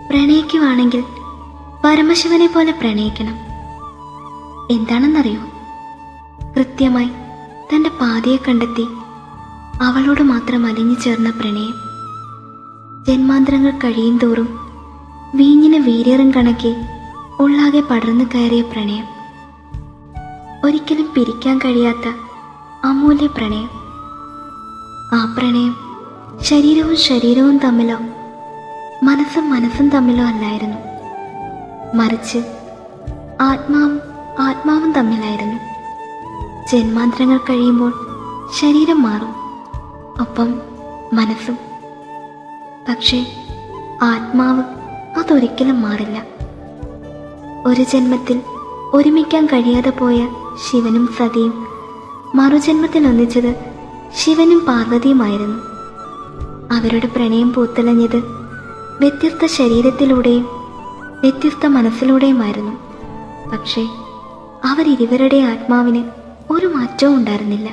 പ്രണയിക്കുവാണെങ്കിൽ പരമശിവനെ പോലെ പ്രണയിക്കണം. എന്താണെന്നറിയോ? കൃത്യമായി തൻ്റെ പാതിയെ കണ്ടെത്തി അവളോട് മാത്രം അലിഞ്ഞു ചേർന്ന പ്രണയം. ജന്മാന്തരങ്ങൾ കഴിയും തോറും വീഞ്ഞിന് വീര്യറും കണക്കെ ഉള്ളാകെ പടർന്നു കയറിയ പ്രണയം. ഒരിക്കലും പിരിക്കാൻ കഴിയാത്ത അമൂല്യ പ്രണയം. ആ പ്രണയം ശരീരവും ശരീരവും തമ്മിലോ മനസ്സും മനസ്സും തമ്മിലോ അല്ലായിരുന്നു, മറിച്ച് ആത്മാവും ആത്മാവും തമ്മിലായിരുന്നു. ജന്മാന്തരങ്ങൾ കഴിയുമ്പോൾ ശരീരം മാറും, ഒപ്പം മനസ്സും. പക്ഷേ ആത്മാവ് അതൊരിക്കലും മാറില്ല. ഒരു ജന്മത്തിൽ ഒരുമിക്കാൻ കഴിയാതെ പോയ ശിവനും സതിയും മറുജന്മത്തിൽ ഒന്നിച്ചത് ശിവനും പാർവതിയുമായിരുന്നു. അവരുടെ പ്രണയം പൂത്തലഞ്ഞത് വ്യത്യസ്ത ശരീരത്തിലൂടെയും വ്യത്യസ്ത മനസ്സിലൂടെയുമായിരുന്നു. പക്ഷേ അവരിരുവരുടെ ആത്മാവിന് ഒരു മാറ്റവും ഉണ്ടായിരുന്നില്ല.